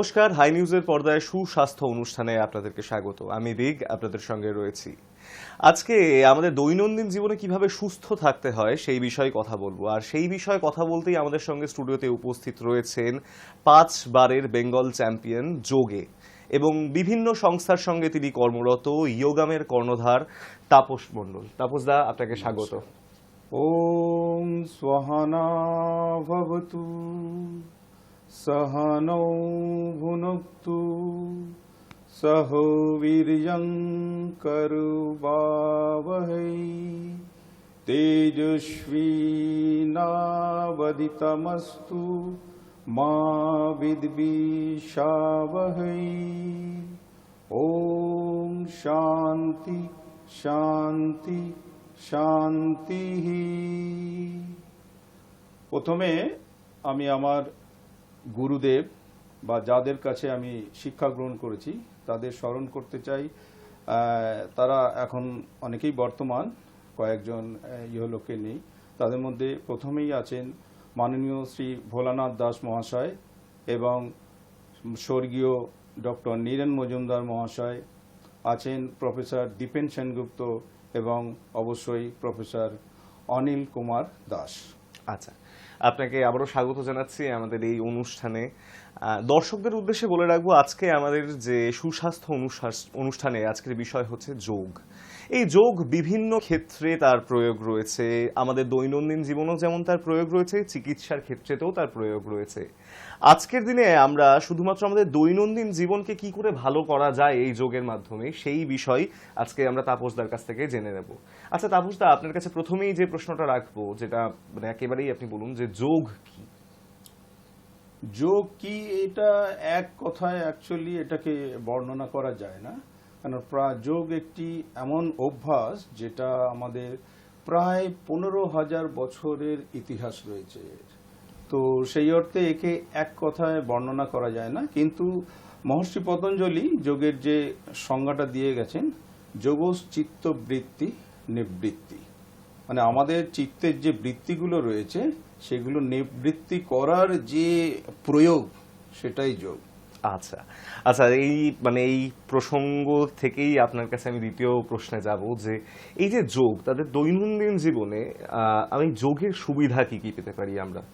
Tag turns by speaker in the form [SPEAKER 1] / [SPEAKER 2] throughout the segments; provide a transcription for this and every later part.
[SPEAKER 1] নমস্কার, হাই নিউজের পর্দায় সুস্বাস্থ্য অনুষ্ঠানে আপনাদেরকে স্বাগত। আমি রিগ আপনাদের সঙ্গে রয়েছি। আজকে আমাদের দৈনন্দিন জীবনে কিভাবে সুস্থ থাকতে হয় সেই বিষয়ে কথা বলবো। আর সেই বিষয়ে কথা বলতেই আমাদের সঙ্গে স্টুডিওতে উপস্থিত রয়েছেন 5 বারের বেঙ্গল চ্যাম্পিয়ন যোগে এবং বিভিন্ন সংস্থার সঙ্গে তিনি কর্মরত ইয়োগামের কর্ণধার তাপস মণ্ডল। তাপস দা, আপনাকে স্বাগত।
[SPEAKER 2] ওম স্বহনা ভবতু सहनौ भुनक्तु सह वीर्यं करवावहै तेजस्विनावदितमस्तु मा विद्विषावहै। ओम शांति शांति शांति। প্রথমে আমি আমার গুরুদেব বা যাদের কাছে আমি শিক্ষা গ্রহণ করেছি তাদের স্মরণ করতে চাই। তারা এখন অনেকেই বর্তমান, কয়েকজন ইহলোকে নেই। তাদের মধ্যে প্রথমেই আছেন মাননীয় শ্রী ভোলানাথ দাস মহাশয় এবং স্বর্গীয় ডক্টর নীরেন মজুমদার মহাশয়, আছেন প্রফেসর দীপেন সেনগুপ্ত এবং অবশ্যই প্রফেসর অনিল কুমার দাস।
[SPEAKER 1] আচ্ছা, আপনাকে আবারও স্বাগত জানাচ্ছি আমাদের এই অনুষ্ঠানে। দর্শকদের উদ্দেশ্যে বলে রাখবো, আজকে আমাদের যে সুস্বাস্থ্য অনুষ্ঠানে আজকের বিষয় হচ্ছে যোগ। এই যোগ বিভিন্ন ক্ষেত্রে তার প্রয়োগ রয়েছে, আমাদের দৈনন্দিন জীবনেও যেমন তার প্রয়োগ রয়েছে, চিকিৎসার ক্ষেত্রেতেও তার প্রয়োগ রয়েছে। আজকের দিনে আমরা শুধুমাত্র আমাদের দৈনন্দিন জীবনকে কি করে ভালো করা যায় এই যোগের মাধ্যমে, সেই বিষয় আজকে আমরা তাপসদার কাছ থেকে জেনে নেব। আচ্ছা তাপসদা, আপনার কাছে প্রথমেই যে প্রশ্নটা রাখবো, যেটা মানে একেবারেই আপনি বলুন যে যোগ কি?
[SPEAKER 2] যোগ কি, এটা এক কথায় অ্যাকচুয়ালি এটাকে বর্ণনা করা যায় না। কারণ যোগ একটি এমন অভ্যাস যেটা আমাদের প্রায় 15,000 বছরের ইতিহাস রয়েছে। তো সেই অর্থে একে এক কথায় বর্ণনা করা যায় না। কিন্তু মহর্ষি পতঞ্জলি যোগের যে সংজ্ঞাটা দিয়ে গেছেন, যোগশ্চিত্ত বৃত্তি নিবৃত্তি, মানে আমাদের চিত্তের যে বৃত্তিগুলো রয়েছে সেগুলো নিবৃত্তি করার যে প্রয়োগ, সেটাই যোগ।
[SPEAKER 1] আচ্ছা আচ্ছা, এই প্রসঙ্গ থেকেই আপনার কাছে আমি দ্বিতীয় প্রশ্নে যাব যে এই যে যোগ, তাদের দৈনন্দিন জীবনে আমি যোগের সুবিধা কি কি পেতে পারি?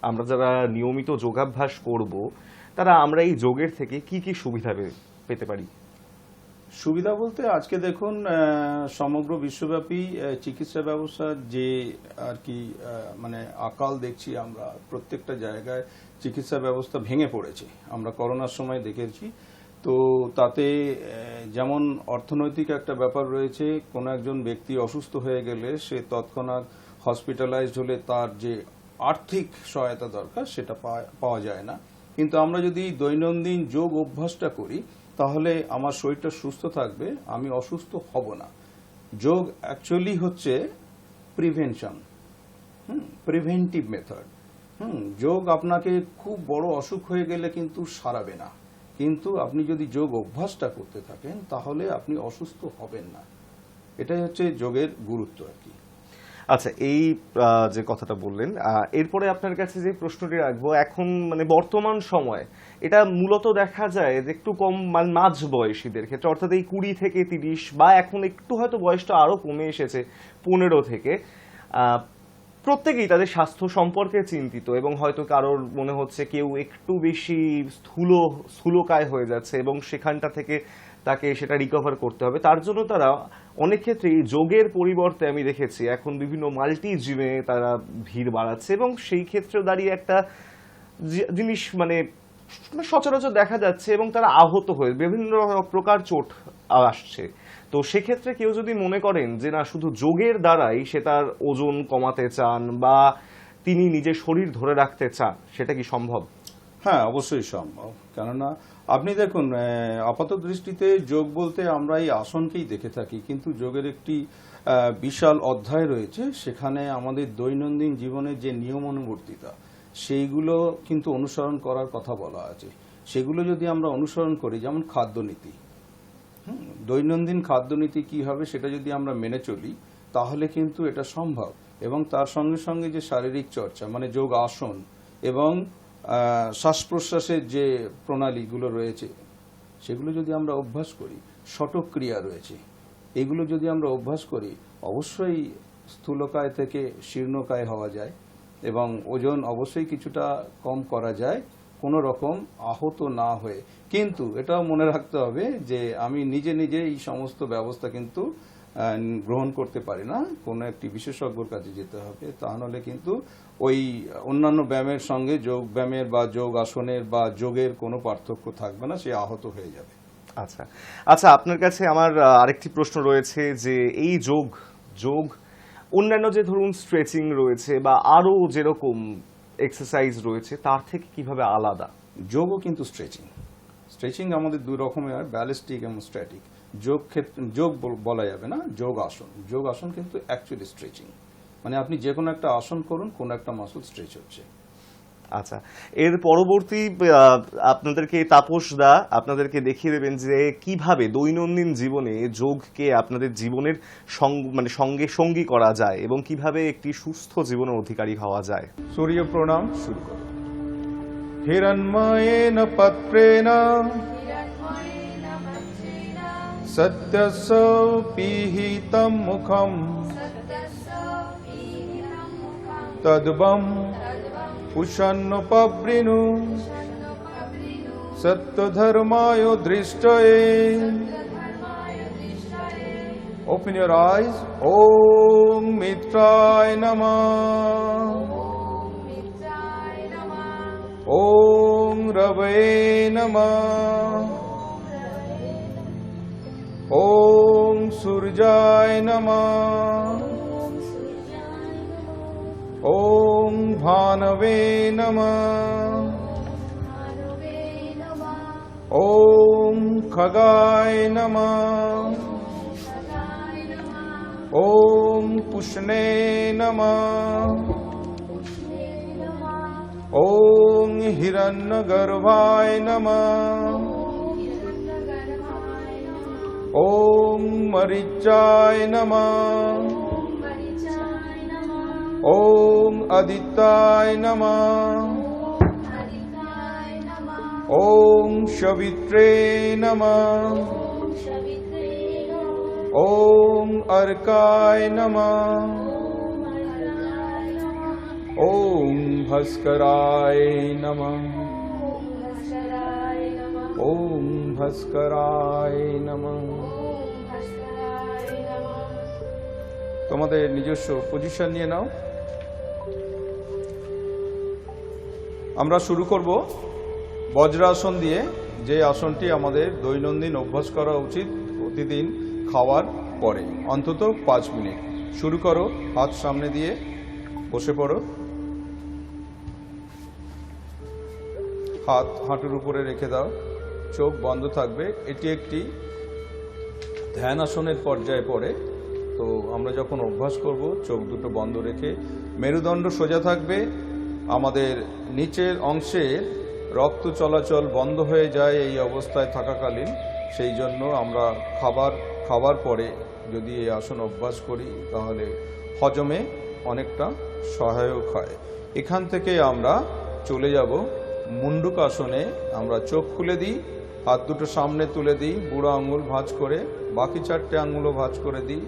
[SPEAKER 1] আমরা যারা নিয়মিত যোগাভ্যাস করব, আমরা এই যোগের থেকে কি কি সুবিধা পেতে পারি?
[SPEAKER 2] সুবিধা বলতে আজকে দেখুন, সমগ্র বিশ্বব্যাপী চিকিৎসা ব্যবস্থার যে আর কি মানে আকাল দেখছি আমরা, প্রত্যেকটা জায়গায় চিকিৎসা ব্যবস্থা ভেঙে পড়েছে। আমরা করোনার সময় দেখেছি। তো তাতে যেমন অর্থনৈতিক একটা ব্যাপার রয়েছে, কোনো একজন ব্যক্তি অসুস্থ হয়ে গেলে সে তৎক্ষণাৎ হসপিটালাইজড হলে তার যে আর্থিক সহায়তা দরকার সেটা পাওয়া যায় না। কিন্তু আমরা যদি দৈনন্দিন যোগ অভ্যাসটা করি তাহলে আমার শরীরটা সুস্থ থাকবে, আমি অসুস্থ হব না। যোগ অ্যাকচুয়ালি হচ্ছে প্রিভেনশন, প্রিভেন্টিভ মেথড। যোগ আপনাকে খুব বড় অসুখ হয়ে গেলে কিন্তু সারাবে না, কিন্তু আপনি যদি যোগ অভ্যাসটা করতে থাকেন তাহলে আপনি অসুস্থ হবেন না। এটাই হচ্ছে যোগের গুরুত্ব আর কি।
[SPEAKER 1] আচ্ছা, এই যে কথাটা বললেন, এরপরে আপনার কাছে যে প্রশ্নটি রাখবো, এখন মানে বর্তমান সময় এটা মূলত দেখা যায় যে একটু কম মাঝ বয়সীদের ক্ষেত্রে, অর্থাৎ এই 20 থেকে 30 বা এখন একটু হয়তো বয়সটা আরো কমে এসেছে 15 থেকে, প্রত্যেকেই তাদের স্বাস্থ্য সম্পর্কে চিন্তিত এবং হয়তো কারোর মনে হচ্ছে কেউ একটু বেশি স্থূলকায় হয়ে যাচ্ছে এবং সেখানটা থেকে তাকে সেটা রিকভার করতে হবে। তার জন্য তারা অনেক ক্ষেত্রেই যোগের পরিবর্তে আমি দেখেছি এখন বিভিন্ন মাল্টি জিমে তারা ভিড় বাড়াচ্ছে এবং সেই ক্ষেত্রে দাঁড়িয়ে একটা জিনিস মানে সচরাচর দেখা যাচ্ছে এবং তারা আহত হয়ে বিভিন্ন প্রকার চোট আসছে। তো সেক্ষেত্রে কেউ যদি মনে করেন যে না, শুধু যোগের দ্বারাই সে তার ওজন কমাতে চান বা তিনি নিজের শরীর ধরে রাখতে চান, সেটা কি সম্ভব?
[SPEAKER 2] হ্যাঁ, অবশ্যই সম্ভব। কেননা আপনি দেখুন, আপাত দৃষ্টিতে যোগ বলতে আমরা এই আসনকেই দেখে থাকি, কিন্তু যোগের একটি বিশাল অধ্যায় রয়েছে। সেখানে আমাদের দৈনন্দিন জীবনের যে নিয়মানুবর্তিতা সেইগুলো কিন্তু অনুসরণ করার কথা বলা আছে। সেগুলো যদি আমরা অনুসরণ করি, যেমন খাদ্যনীতি, দৈনন্দিন খাদ্যনীতি কি হবে সেটা যদি আমরা মেনে চলি তাহলে কিন্তু এটা সম্ভব। এবং তার সঙ্গে সঙ্গে যে শারীরিক চর্চা, মানে যোগ আসন এবং শ্বাস প্রশ্বাসের যে প্রণালীগুলো রয়েছে সেগুলো যদি আমরা অভ্যাস করি, ষটক ক্রিয়া রয়েছে, এগুলো যদি আমরা অভ্যাস করি, অবশ্যই স্থূলকায় থেকে শীর্ণকায় হওয়া যায় এবং ওজন অবশ্যই কিছুটা কম করা যায় কোনো রকম আহত না হয়ে। কিন্তু এটাও মনে রাখতে হবে যে আমি নিজে নিজে এই সমস্ত ব্যবস্থা কিন্তু গ্রহণ করতে পারি না, কোনো একটি বিশেষজ্ঞর কাছে যেতে হবে। তা নাহলে কিন্তু ওই অন্যান্য ব্যায়ামের সঙ্গে যোগ ব্যায়ামের বা যোগ আসনের বা যোগের কোনো পার্থক্য থাকবে না, সে আহত হয়ে যাবে।
[SPEAKER 1] আচ্ছা আচ্ছা, আপনার কাছে আমার আরেকটি প্রশ্ন রয়েছে যে এই যোগ অন্যান্য যে ধরুন স্ট্রেচিং রয়েছে বা আরো যেরকম এক্সারসাইজ রয়েছে তার থেকে কিভাবে আলাদা?
[SPEAKER 2] যোগও কিন্তু স্ট্রেচিং আমাদের দুই রকমের হয়, ব্যালিস্টিক এবং স্ট্যাটিক। যোগ বলা যাবে না, যোগ আসন কিন্তু অ্যাকচুয়ালি স্ট্রেচিং, মানে আপনি যে কোনো একটা আসন করুন, কোনো একটা মাসল স্ট্রেচ হচ্ছে।
[SPEAKER 1] আচ্ছা, এর পরবর্তী আপনাদেরকে তাপস দা আপনাদেরকে দেখিয়ে দেবেন যে কিভাবে দৈনন্দিন জীবনে যোগকে আপনাদের জীবনের সঙ্গী করা যায় এবং কিভাবে একটি সুস্থ জীবনের অধিকারী হওয়া যায়।
[SPEAKER 2] সূর্য প্রণাম শুরু করুন। হিরণ্ময়েন পত্রেণ সত্যস্য পীহিতম মুখম তদ্বম উষন্নপবৃণু সত্যধর্মায় দৃষ্টয়ে। Open your eyes. Om Mitraय Namah. Om Rave Namah. Om Surjay Namah. Om Bhanave Namah. Om Khagay Namah. Om Pushne Namah. Om Hiranyagarbhay Namah. Om Marichay Namah. Om Aditay Namah. Om Shavitre Namah. Om Arkay Namah. Om Bhaskaray Namah. Om Bhaskaray Namah. তোমাদের নিজস্ব position নিয়ে নাও। আমরা শুরু করব বজ্রাসন দিয়ে, যে আসনটি আমাদের দৈনন্দিন অভ্যাস করা উচিত প্রতিদিন খাওয়ার পরে অন্তত 5 মিনিট। শুরু করো, হাত সামনে দিয়ে বসে পড়ো, হাত হাঁটুর উপরে রেখে দাও, চোখ বন্ধ থাকবে। এটি একটি ধ্যান আসনের পর্যায়ে পড়ে, তো আমরা যখন অভ্যাস করব চোখ দুটো বন্ধ রেখে, মেরুদণ্ড সোজা থাকবে, আমাদের নিচের অংশের রক্ত চলাচল বন্ধ হয়ে যায় এই অবস্থায় থাকাকালীন। সেই জন্য আমরা খাবার পরে যদি এই আসন অভ্যাস করি তাহলে হজমে অনেকটা সহায়ক হয়। এখান থেকে আমরা চলে যাব মুন্ডুক আসনে। আমরা চোখ খুলে দিই, হাত দুটো সামনে তুলে দিই, বুড়ো আঙুল ভাঁজ করে, বাকি 4টে আঙুলও ভাঁজ করে দিই।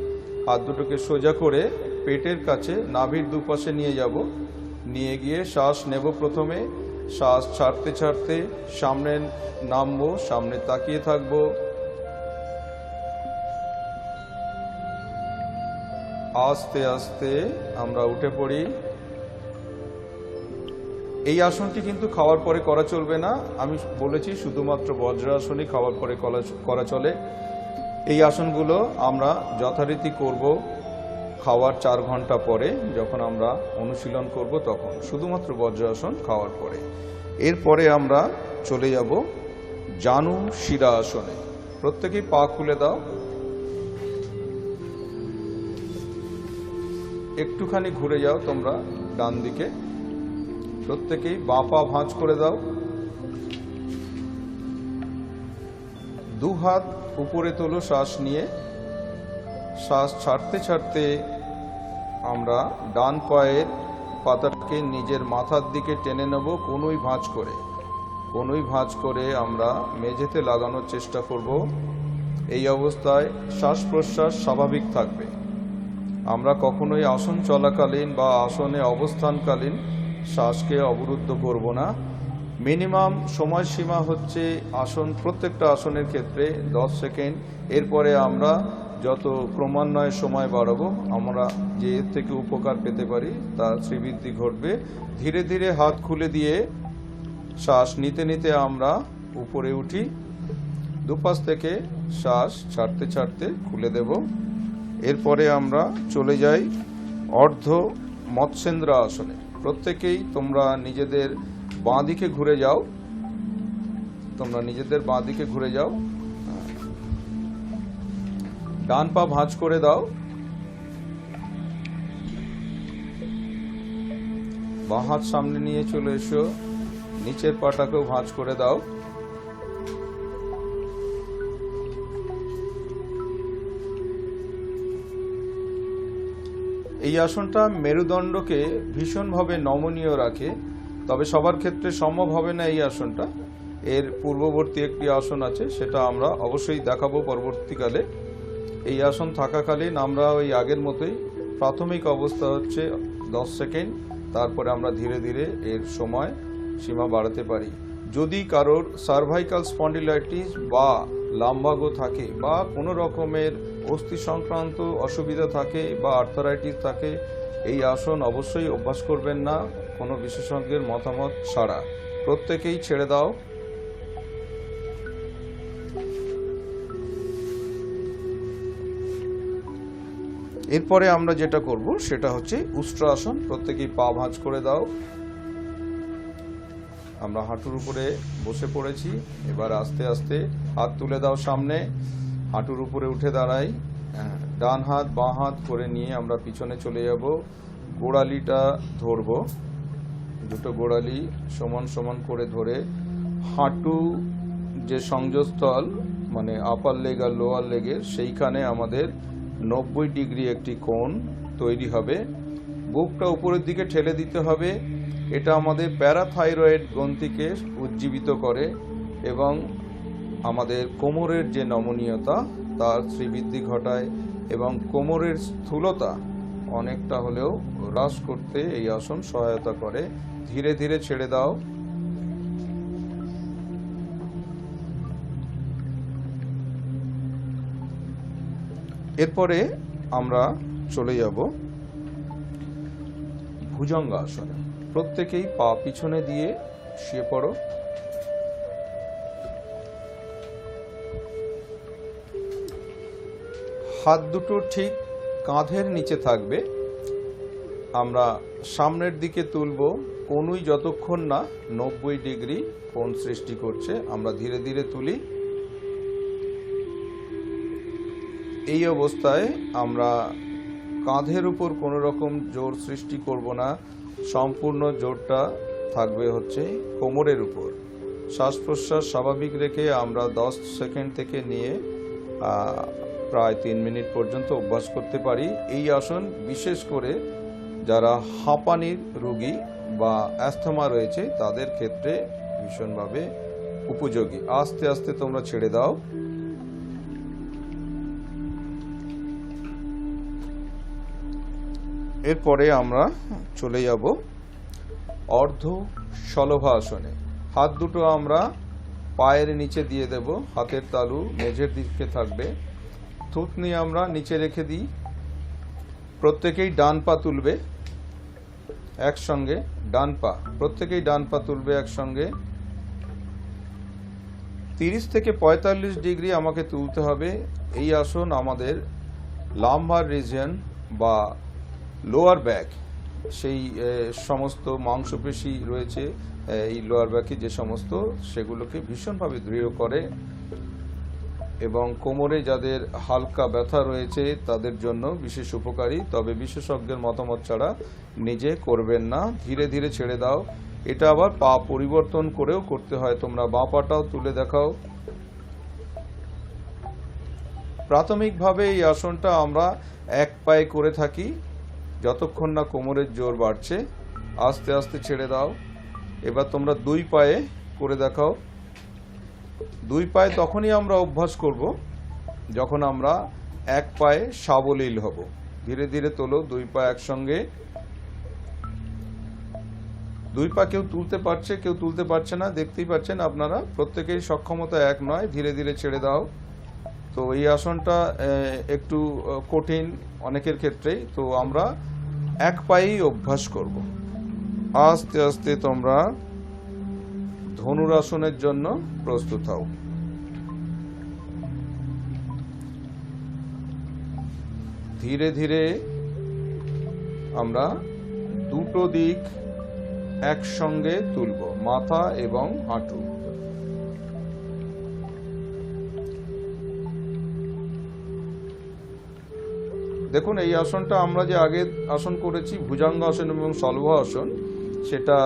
[SPEAKER 2] হাত দুটোকে সোজা করে পেটের কাছে নাভির দুপাশে নিয়ে যাব, নিয়ে গিয়ে শ্বাস নেব। প্রথমে শ্বাস ছাড়তে ছাড়তে সামনে নামবো, সামনে তাকিয়ে থাকবো, আস্তে আস্তে আমরা উঠে পড়ি। এই আসনটি কিন্তু খাওয়ার পরে করা চলবে না, আমি বলেছি শুধুমাত্র বজ্রাসনই খাওয়ার পরে করা চলে। এই আসনগুলো আমরা যথারীতি করব খাওয়ার 4 ঘন্টা পরে, যখন আমরা অনুশীলন করব তখন, শুধুমাত্র বজ্রাসন খাওয়ার পরে। এরপরে আমরা চলে যাব জানু শিরা আসনে। প্রত্যেকেই পা খুলে দাও, একটুখানি ঘুরে যাও তোমরা ডান দিকে, প্রত্যেকেই বাঁ পা ভাঁজ করে দাও, 2 হাত উপরে তোলো শ্বাস নিয়ে। শ্বাস ছাড়তে ছাড়তে আমরা ডান পায়ের পাতাটাকে নিজের মাথার দিকে টেনে নেব কনুই ভাঁজ করে আমরা মেঝেতে লাগানোর চেষ্টা করব। এই অবস্থায় শ্বাস প্রশ্বাস স্বাভাবিক থাকবে। আমরা কখনোই আসন চলাকালীন বা আসনে অবস্থানকালীন শ্বাসকে অবরুদ্ধ করব না। মিনিমাম সময়সীমা হচ্ছে প্রত্যেকটা আসনের ক্ষেত্রে 10 সেকেন্ড। এরপরে আমরা যত ক্রমান্বয়ে সময় বাড়াবো আমরা যে এর থেকে উপকার পেতে পারি তার শ্রীবৃদ্ধি ঘটবে। ধীরে ধীরে হাত খুলে দিয়ে শ্বাস নিতে নিতে আমরা উপরে উঠি। দুপাশ থেকে শ্বাস ছাড়তে ছাড়তে খুলে দেব। এরপরে আমরা চলে যাই অর্ধ মৎস্যেন্দ্র আসনে। প্রত্যেকেই তোমরা নিজেদের বাঁ দিকে ঘুরে যাও, ডান পা ভাঁজ করে দাও, বাঁ হাত সামনে নিয়ে চলে এসো, নিচের পাটাকেও ভাঁজ করে দাও। এই আসনটা মেরুদণ্ডকে ভীষণভাবে নমনীয় রাখে, তবে সবার ক্ষেত্রে সম্ভব হবে না এই আসনটা। এর পূর্ববর্তী একটি আসন আছে, সেটা আমরা অবশ্যই দেখাবো পরবর্তীকালে। এই আসন থাকাকালীন আমরা ওই আগের মতোই প্রাথমিক অবস্থা হচ্ছে 10 সেকেন্ড, তারপরে আমরা ধীরে ধীরে এর সময় সীমা বাড়াতে পারি। যদি কারোর সার্ভাইকাল স্পন্ডিলাইটিস বা লাম্বাগো থাকে বা কোনো রকমের অস্থি সংক্রান্ত অসুবিধা থাকে বা আর্থারাইটিস থাকে, এই আসন অবশ্যই অভ্যাস করবেন না কোনো বিশেষজ্ঞের মতামত ছাড়া। প্রত্যেকেই ছেড়ে দাও। এরপরে আমরা যেটা করব সেটা হচ্ছে উষ্ট্রাসন। প্রত্যেকেই পা ভাঁজ করে দাও। আমরা হাঁটুর উপরে বসে পড়েছি। এবার আস্তে আস্তে হাত তুলে দাও সামনে, হাঁটুর উপরে উঠে দাঁড়াই। ডান হাত বাঁ হাত করে নিয়ে আমরা পিছনে চলে যাব। গোড়ালিটা ধরবো, দুটো গোড়ালি সমান সমান করে ধরে হাঁটু যে সংযোগস্থল মানে আপার লেগ আর লোয়ার লেগের সেইখানে আমাদের 90 ডিগ্রি একটি কোণ তৈরি হবে। বুকটা উপরের দিকে ঠেলে দিতে হবে। এটা আমাদের প্যারাথাইরয়েড গ্রন্থিকে উজ্জীবিত করে এবং আমাদের কোমরের যে নমনীয়তা তার শ্রীবৃদ্ধি ঘটায় এবং কোমরের স্থূলতা অনেকটা হলেও হ্রাস করতে এই আসন সহায়তা করে। ধীরে ধীরে ছেড়ে দাও। এরপরে আমরা চলে যাব ভুজঙ্গ আসনে। প্রত্যেকেই পা পিছনে দিয়ে শুয়ে পড়ো। হাত দুটো ঠিক কাঁধের নিচে থাকবে। আমরা সামনের দিকে তুলব। কোনুই যতক্ষণ না 90 ডিগ্রি কোণ সৃষ্টি করছে আমরা ধীরে ধীরে তুলি। এই অবস্থায় আমরা কাঁধের উপর কোনো রকম জোর সৃষ্টি করব না। সম্পূর্ণ জোরটা থাকবে হচ্ছে কোমরের উপর। শ্বাস প্রশ্বাস স্বাভাবিক রেখে আমরা 10 সেকেন্ড থেকে নিয়ে প্রায় 3 মিনিট পর্যন্ত অভ্যাস করতে পারি। এই আসন বিশেষ করে যারা হাঁপানির রোগী বা অ্যাস্থমা রয়েছে তাদের ক্ষেত্রে ভীষণভাবে উপযোগী। আস্তে আস্তে তোমরা ছেড়ে দাও। এরপরে আমরা চলে যাব অর্ধ শলভাসনে। হাত দুটো আমরা পায়ের নিচে দিয়ে দেব, হাতের তালু মেঝের দিকে থাকবে। থুতনি আমরা নিচে রেখে দিই। প্রত্যেকেই ডান পা তুলবে একসঙ্গে। প্রত্যেকেই ডান পা তুলবে একসঙ্গে। 30 থেকে 45 ডিগ্রি আমাকে তুলতে হবে। এই আসন আমাদের লাম্বার রিজিয়ন বা লোয়ার ব্যাক, সেই সমস্ত মাংসপেশি রয়েছে এই লোয়ার ব্যাকে যে সমস্ত, সেগুলোকে ভীষণভাবে দৃঢ় করে এবং কোমরে যাদের হালকা ব্যথা রয়েছে তাদের জন্য বিশেষ উপকারী। তবে বিশেষজ্ঞের মতামত ছাড়া নিজে করবেন না। ধীরে ধীরে ছেড়ে দাও। এটা আবার পা পরিবর্তন করেও করতে হয়। তোমরা বাঁ পাটাও তুলে দেখাও। প্রাথমিকভাবে এই আসনটা আমরা এক পায়ে করে থাকি যতক্ষণ না কোমরের জোর বাড়ছে। আস্তে আস্তে ছেড়ে দাও। এবার তোমরা দুই পায়ে করে দেখাও। দুই পায়ে তখনই আমরা অভ্যাস করব যখন আমরা এক পায়ে সাবলীল হব। ধীরে ধীরে তোলো, দুই পা একসঙ্গে। দুই পা কেউ তুলতে পারছে, কেউ তুলতে পারছে না, দেখতেই পাচ্ছেন আপনারা, প্রত্যেকেই সক্ষমতা এক নয়। ধীরে ধীরে ছেড়ে দাও। তো এই আসনটা একটু কঠিন অনেকের ক্ষেত্রেই, তো আমরা এক পায়েই অভ্যাস করব। আস্তে আস্তে তোমরা ধনুরাসনের জন্য প্রস্তুত হও। ধীরে ধীরে আমরা দুটো দিক একসঙ্গে তুলব, মাথা এবং হাঁটু। দেখুন, এই আসনটা আমরা যে আগে আসন করেছি ভুজঙ্গ আসন এবং শলভ আসন, সেটা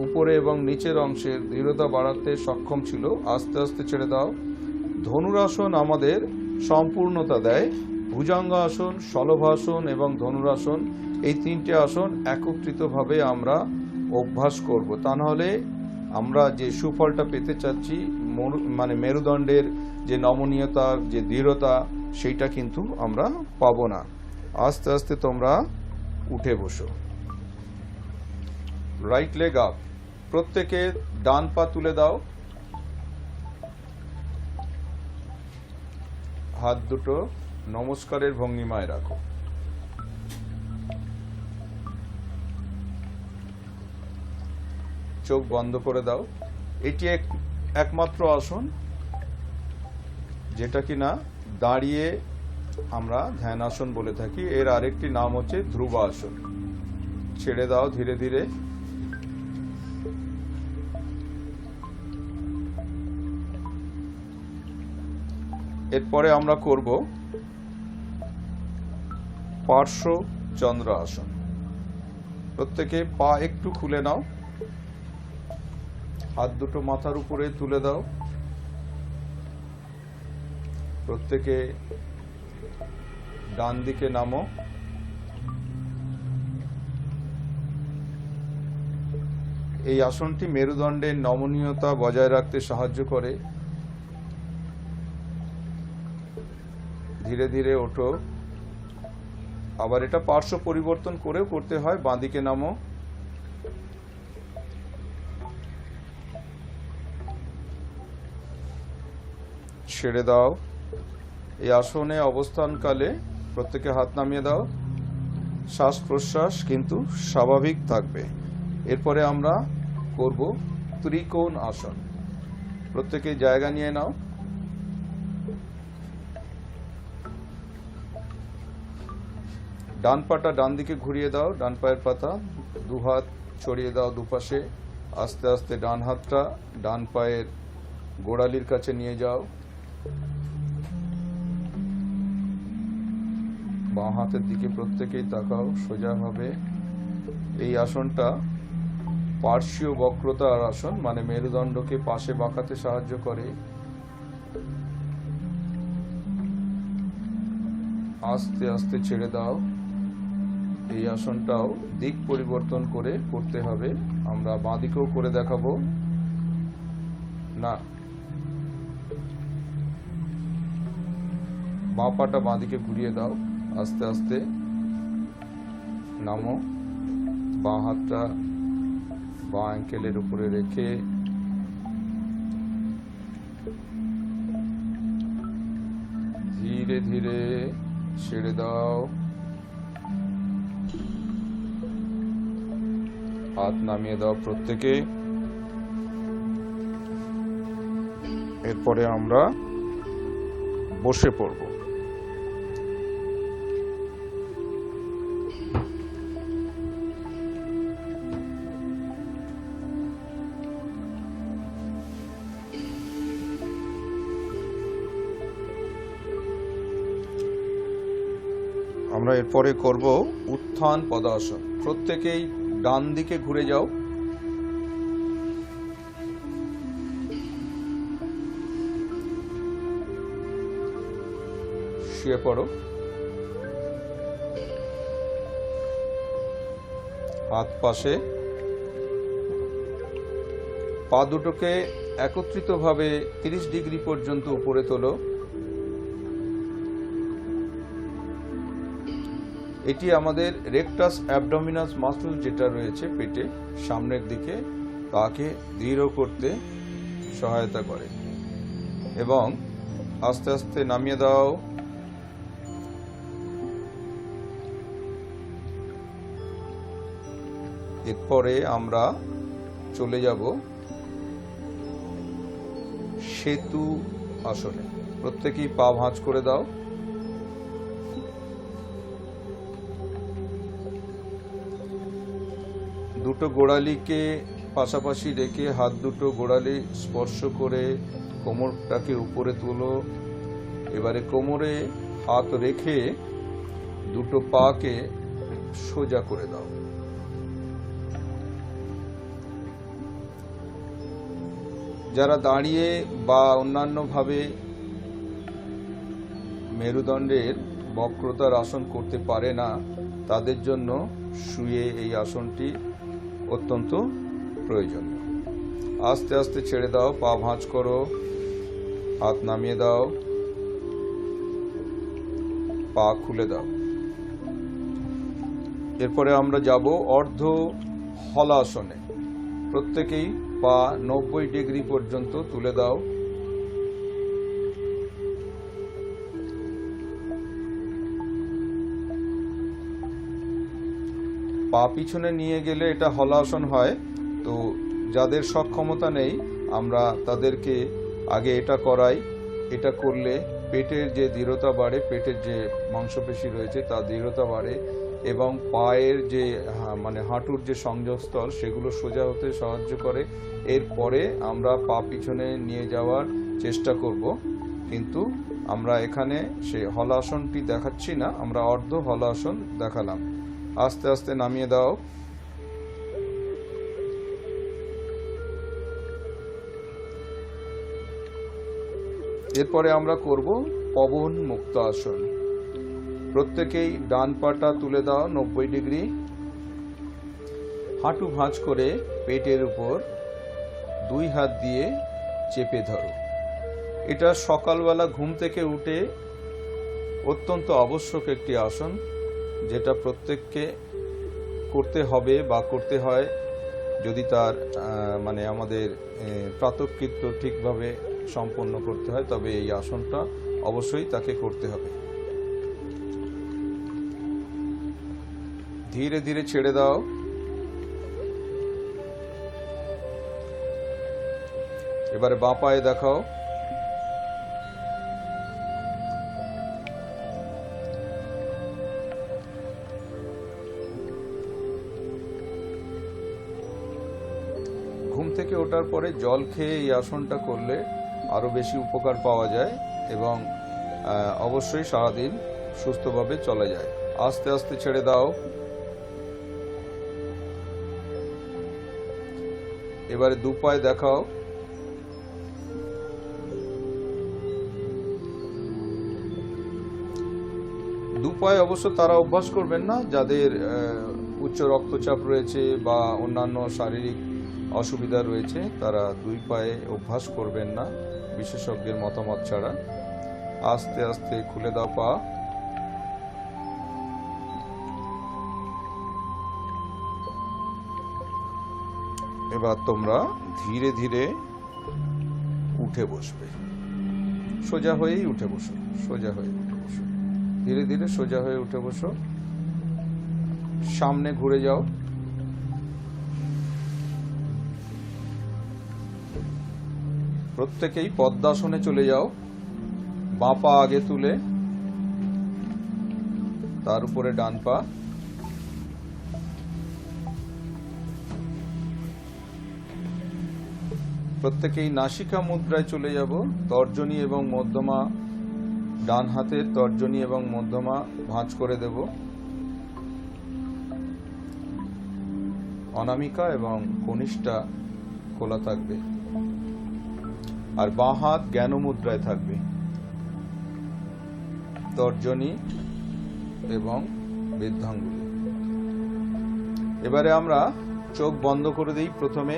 [SPEAKER 2] উপরে এবং নিচের অংশের দৃঢ়তা বাড়াতে সক্ষম ছিল। আস্তে আস্তে ছেড়ে দাও। ধনুরাসন আমাদের সম্পূর্ণতা দেয়। ভুজঙ্গ আসন, শলভাসন এবং ধনুরাসন, এই তিনটে আসন একত্রিতভাবে আমরা অভ্যাস করব। তা নাহলে আমরা যে সুফলটা পেতে চাচ্ছি, মানে মেরুদণ্ডের যে নমনীয়তার যে দৃঢ়তা, সেইটা কিন্তু আমরা পাবো না। আস্তে আস্তে তোমরা উঠে বসো। Right leg up. প্রত্যেকে ডান পা তুলে দাও। হাত দুটো নমস্কারের ভঙ্গিমায় রাখো। চোখ বন্ধ করে দাও। এটি একমাত্র আসন যেটা কিনা দাঁড়িয়ে আমরা ধ্যান আসন বলে থাকি। এর আরেকটি নাম হচ্ছে ধ্রুব আসন। ছেড়ে দাও ধীরে ধীরে। এরপরে আমরা করব পার্শ্ব চন্দ্র আসন। প্রত্যেকে পা একটু খুলে নাও, হাত দুটো মাথার উপরে তুলে দাও। প্রত্যেকে ডান দিকে নামো। এই আসনটি মেরুদণ্ডের নমনীয়তা বজায় রাখতে সাহায্য করে। ধীরে ধীরে ওঠো। আবার এটা পার্শ্ব পরিবর্তন করেও করতে হয়। বাঁ দিকে নামো। ছেড়ে দাও। এই আসনে অবস্থানকালে প্রত্যেকে হাত নামিয়ে দাও। শ্বাস প্রশ্বাস কিন্তু স্বাভাবিক থাকবে। এরপরে আমরা করব ত্রিকোণ আসন। প্রত্যেকে জায়গা নিয়ে নাও। ডান পাটা ডান দিকে ঘুরিয়ে দাও। ডান পায়ের পাতা দু হাত ছড়িয়ে দাও দুপাশে। আস্তে আস্তে ডান হাতটা ডান পায়ের গোড়ালির কাছে নিয়ে যাও। বাঁ হাতের দিকে প্রত্যেকেই তাকাও সোজাভাবে। এই আসনটা পার্শ্বীয় বক্রতার আসন, মানে মেরুদণ্ডকে পাশে বাঁকাতে সাহায্য করে। আস্তে আস্তে ছেড়ে দাও। এই আসনটাও দিক পরিবর্তন করে করতে হবে। আমরা বাঁ দিকেও করে দেখাবো। না, বাঁ পাটা বাঁ দিকে ঘুরিয়ে দাও। আস্তে আস্তে নামো। বাঁ হাতটা বাঁ অ্যাঙ্কেলের উপরে রেখে ধীরে ধীরে ছেড়ে দাও। হাত নামিয়ে দাও প্রত্যেকে। এরপরে আমরা বসে পড়ব। আমরা এরপরে করব উত্থান পদাসন। প্রত্যেকেই ডান দিকে ঘুরে যাও। শুয়ে পড়ো। হাত পাশে, পা দুটোকে একত্রিতভাবে 30 ডিগ্রি পর্যন্ত উপরে তোলো। এটি আমাদের রেকটাস অ্যাবডোমিনাস মাসল যেটা রয়েছে পেটে সামনের দিকে, তাকে দৃঢ় করতে সহায়তা করে। এবং আস্তে আস্তে নামিয়ে দাও। এরপরে আমরা চলে যাব সেতু আসনে। প্রত্যেকেই পা ভাঁজ করে দাও। দুটো গোড়ালিকে পাশাপাশি রেখে হাত দুটো গোড়ালি স্পর্শ করে কোমরটাকে উপরে তোলো। এবারে কোমরে হাত রেখে দুটো পাকে সোজা করে দাও। যারা দাঁড়িয়ে বা অন্যান্যভাবে মেরুদণ্ডের বক্রতার আসন করতে পারে না, তাদের জন্য শুয়ে এই আসনটি অত্যন্ত প্রয়োজনীয়। আস্তে আস্তে ছেড়ে দাও, পা ভাঁজ করো, হাত নামিয়ে দাও, পা খুলে দাও। এরপরে আমরা যাব অর্ধ হলাসনে। প্রত্যেকেই পা 90 ডিগ্রি পর্যন্ত তুলে দাও। পা পিছনে নিয়ে গেলে এটা হলাসন হয়। তো যাদের সক্ষমতা নেই আমরা তাদেরকে আগে এটা করাই। এটা করলে পেটের যে দৃঢ়তা বাড়ে, পেটের যে মাংসপেশি রয়েছে তার দৃঢ়তা বাড়ে এবং পায়ের যে মানে হাঁটুর যে সংযোগস্থল সেগুলো সোজা হতে সাহায্য করে। এরপরে আমরা পা পিছনে নিয়ে যাওয়ার চেষ্টা করব, কিন্তু আমরা এখানে সেই হলাসনটি দেখাচ্ছি না, আমরা অর্ধ হলাসন দেখালাম। আস্তে আস্তে নামিয়ে দাও। এরপরে আমরা করব পবন মুক্ত আসন। প্রত্যেকেই ডান পাটা তুলে দাও 90 ডিগ্রি। হাঁটু ভাঁজ করে পেটের উপর 2 হাত দিয়ে চেপে ধরো। এটা সকালবেলা ঘুম থেকে উঠে অত্যন্ত আবশ্যক একটি আসন, যেটা প্রত্যেককে করতে হবে বা করতে হয় যদি তার মানে আমাদের প্রাতঃকৃত্য ঠিকভাবে সম্পন্ন করতে হয়, তবে এই আসনটা অবশ্যই তাকে করতে হবে। ধীরে ধীরে ছেড়ে দাও। এবারে বাঁ পায়ে দেখাও। ঘুম থেকে ওঠার পরে জল খেয়ে এই আসনটা করলে আরো বেশি উপকার পাওয়া যায় এবং অবশ্যই সারাদিন সুস্থভাবে চলা যায়। আস্তে আস্তে ছেড়ে দাও। এবারে দু পায়ে দেখাও। দু পায়ে অবশ্য তারা অভ্যাস করবেন না যাদের উচ্চ রক্তচাপ রয়েছে বা অন্যান্য শারীরিক অসুবিধা রয়েছে, তারা দুই পায়ে অভ্যাস করবেন না বিশেষজ্ঞের মতামত ছাড়া। আস্তে আস্তে খুলে দাও পা। এবার তোমরা ধীরে ধীরে উঠে বসবে। সোজা হয়েই উঠে বসো, সোজা হয়ে উঠে বসো, ধীরে ধীরে সোজা হয়ে উঠে বসো। সামনে ঘুরে যাও। প্রত্যেকেই পদ্মাসনে চলে যাও। বাঁ পা আগে তুলে তার উপরে ডান পা। প্রত্যেকেই নাসিকা মুদ্রায় চলে যাব। তর্জনী এবং মধ্যমা, ডান হাতের তর্জনী এবং মধ্যমা ভাঁজ করে দেব। অনামিকা এবং কনিষ্ঠা খোলা থাকবে আর বাঁ হাত জ্ঞান মুদ্রায় থাকবে। তর্জনী এবং বৃদ্ধাঙ্গুলি। এবারে আমরা চোখ বন্ধ করে দিই। প্রথমে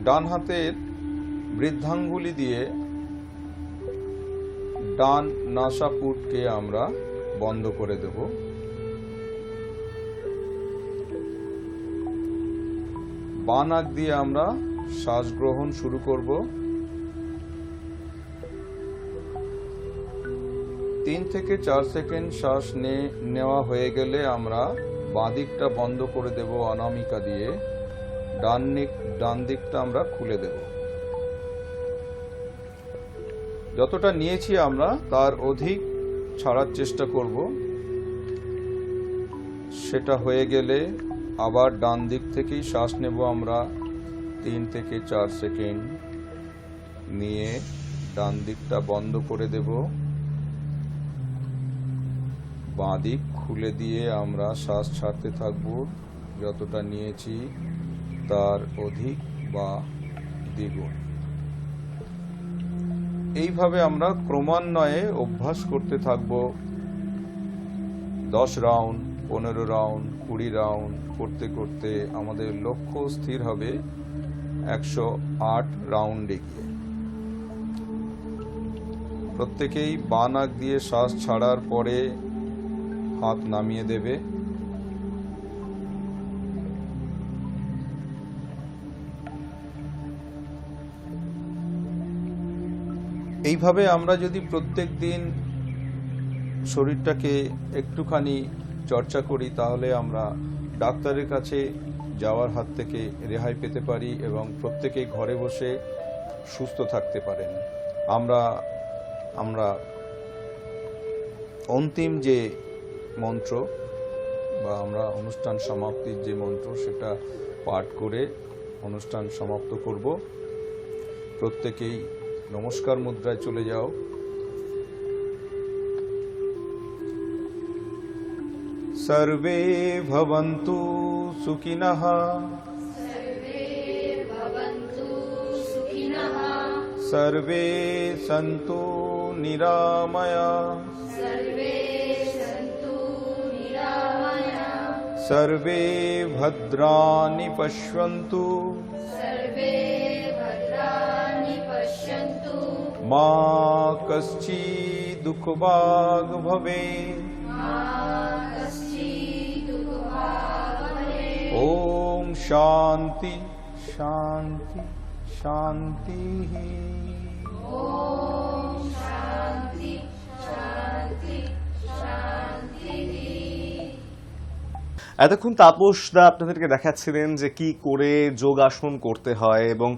[SPEAKER 2] ডান হাতের বৃদ্ধাঙ্গুলি দিয়ে ডান নাসাপুটকে আমরা বন্ধ করে দেব। বাঁ নাক দিয়ে আমরা শ্বাস গ্রহণ শুরু করব। 3 থেকে 4 সেকেন্ড শ্বাস নেওয়া হয়ে গেলে আমরা বাঁ দিকটা বন্ধ করে দেব অনামিকা দিয়ে, ডান দিকটা আমরা খুলে দেব। যতটা নিয়েছি আমরা তার অধিক ছাড়ার চেষ্টা করব। সেটা হয়ে গেলে আবার ডান দিক থেকেই শ্বাস নেব আমরা 3 থেকে 4 সেকেন্ড নিয়ে ডান দিকটা বন্ধ করে দেব। বাঁ দিক খুলে দিয়ে আমরা শ্বাস ছাড়তে থাকব। যতটা নিয়েছি তার অধিক বা দ্বিগুণ। এইভাবে আমরা ক্রমান্বয়ে অভ্যাস করতে থাকব। 10 রাউন্ড, 15 রাউন্ড, 20 রাউন্ড করতে করতে আমাদের লক্ষ্য স্থির হবে 108 রাউন্ডে গিয়ে। প্রত্যেকেই বাঁ নাক দিয়ে শ্বাস ছাড়ার পরে হাত নামিয়ে দেবে। এইভাবে আমরা যদি প্রত্যেক দিন শরীরটাকে একটুখানি চর্চা করি তাহলে আমরা ডাক্তারের কাছে যাওয়ার হাত থেকে রেহাই পেতে পারি এবং প্রত্যেকেই ঘরে বসে সুস্থ থাকতে পারেন। আমরা অন্তিম যে মন্ত্র বা আমরা অনুষ্ঠান সমাপ্তির যে মন্ত্র সেটা পাঠ করে অনুষ্ঠান সমাপ্ত করব। প্রত্যেকেই নমস্কার মুদ্রায় চলে যাও। सर्वे भवन्तु सुखिनः, सर्वे सन्तु निरामयाः, सर्वे भद्राणि पश्यन्तु, मा कश्चित् दुःखभाग् भवेत्। ओम शांति शांति शांति।
[SPEAKER 1] এতক্ষণ তাপসদা আপনাদেরকে দেখাচ্ছিলেন যে কি করে যোগাসন করতে হয় এবং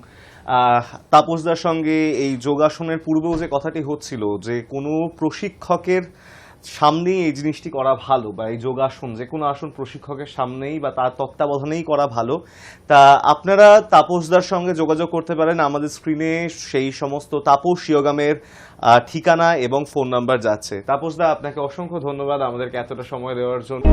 [SPEAKER 1] তাপসদার সঙ্গে এই যোগাসনের পূর্বেও যে কথাটি হচ্ছিল যে কোনো প্রশিক্ষকের সামনেই এই জিনিসটি করা ভালো বা এই যোগাসন যে কোনো আসন প্রশিক্ষকের সামনেই বা তার তত্ত্বাবধানেই করা ভালো। তা আপনারা তাপসদার সঙ্গে যোগাযোগ করতে পারেন। আমাদের স্ক্রিনে সেই সমস্ত তাপস ইয়োগামের ঠিকানা এবং ফোন নাম্বার যাচ্ছে। তাপসদা, আপনাকে অসংখ্য ধন্যবাদ আমাদেরকে এতটা সময় দেওয়ার জন্য।